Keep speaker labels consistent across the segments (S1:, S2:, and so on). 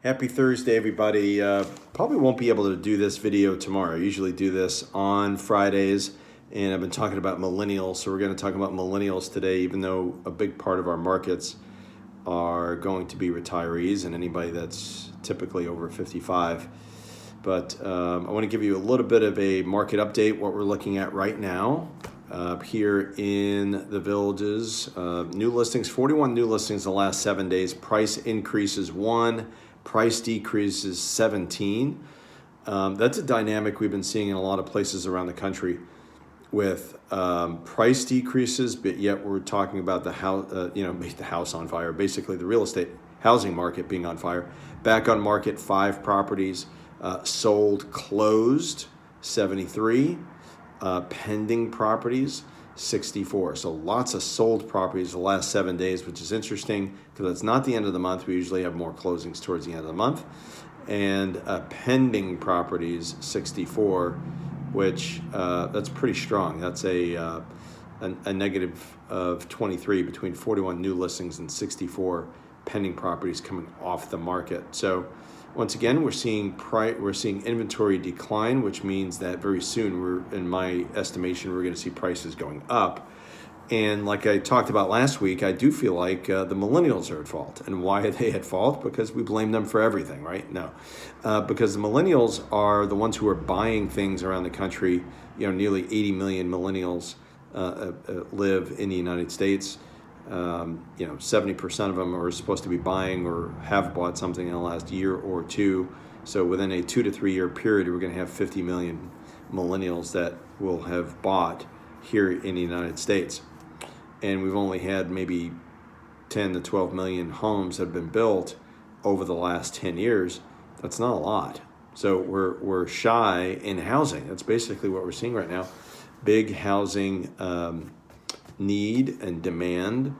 S1: Happy Thursday, everybody. Probably won't be able to do this video tomorrow. I usually do this on Fridays, and I've been talking about millennials, so we're going to talk about millennials today, even though a big part of our markets are going to be retirees and anybody that's typically over 55. But I want to give you a little bit of a market update, what we're looking at right now here in the Villages. New listings, 41 new listings in the last 7 days. Price increases 1. Price decreases 17. That's a dynamic we've been seeing in a lot of places around the country with price decreases, but yet we're talking about the house, the house on fire, basically the real estate housing market being on fire. Back on market, 5 properties, sold, closed, 73, pending properties, 64. So lots of sold properties the last 7 days, which is interesting because it's not the end of the month. We usually have more closings towards the end of the month. And pending properties, 64, which that's pretty strong. That's a negative of 23 between 41 new listings and 64 pending properties coming off the market. So once again, we're seeing inventory decline, which means that very soon, in my estimation, we're going to see prices going up. And like I talked about last week, I do feel like the millennials are at fault. And why are they at fault? Because we blame them for everything, right? No, because the millennials are the ones who are buying things around the country. Nearly 80 million millennials live in the United States. 70% of them are supposed to be buying or have bought something in the last year or two. So within a 2 to 3 year period, we're going to have 50 million millennials that will have bought here in the United States. And we've only had maybe 10 to 12 million homes that have been built over the last 10 years. That's not a lot. So we're shy in housing. That's basically what we're seeing right now. Big housing need and demand,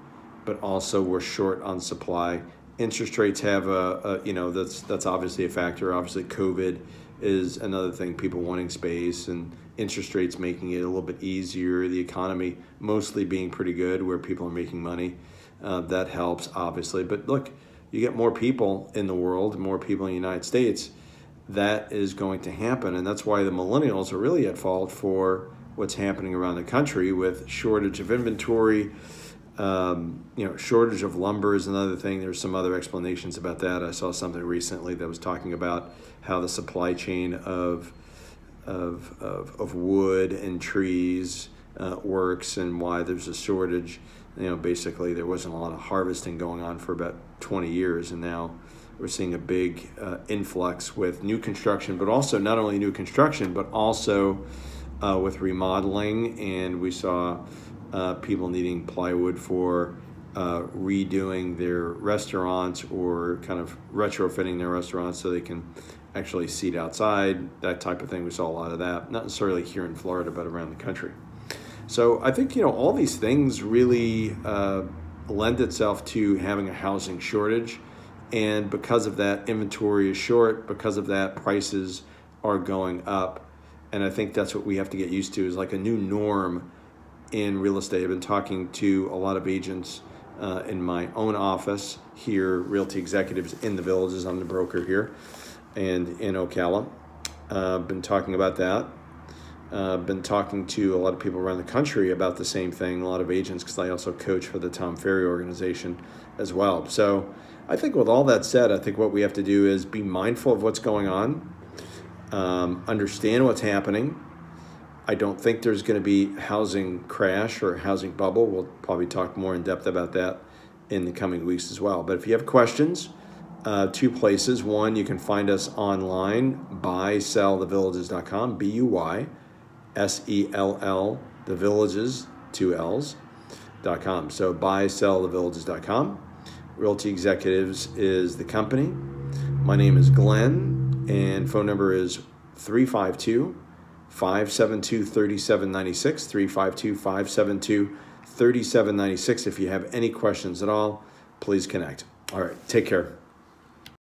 S1: but also we're short on supply. Interest rates have that's obviously a factor. Obviously COVID is another thing, people wanting space, and interest rates making it a little bit easier. The economy mostly being pretty good where people are making money. That helps, obviously. But look, you get more people in the world, more people in the United States, that is going to happen. And that's why the millennials are really at fault for what's happening around the country with shortage of inventory. Shortage of lumber is another thing. There's some other explanations about that. I saw something recently that was talking about how the supply chain of wood and trees works and why there's a shortage. Basically there wasn't a lot of harvesting going on for about 20 years, and now we're seeing a big influx with new construction, but also not only new construction, but also with remodeling. And we saw people needing plywood for redoing their restaurants or kind of retrofitting their restaurants so they can actually seat outside, that type of thing. We saw a lot of that, not necessarily here in Florida, but around the country. So I think, all these things really lend itself to having a housing shortage. And because of that, inventory is short. Because of that, prices are going up. And I think that's what we have to get used to, is like a new norm in real estate. I've been talking to a lot of agents in my own office here, Realty Executives in the Villages. I'm the broker here, and in Ocala. Been talking about that. Been talking to a lot of people around the country about the same thing, a lot of agents, because I also coach for the Tom Ferry organization as well. So I think with all that said, I think what we have to do is be mindful of what's going on, understand what's happening. I don't think there's going to be housing crash or housing bubble. We'll probably talk more in depth about that in the coming weeks as well. But if you have questions, 2 places. One, you can find us online, buysellthevillages.com, BUYSELL, the Villages, 2 L's.com. So buysellthevillages.com. Realty Executives is the company. My name is Glenn, and phone number is 352-572-3796, 352-572-3796. If you have any questions at all, please connect. All right, take care.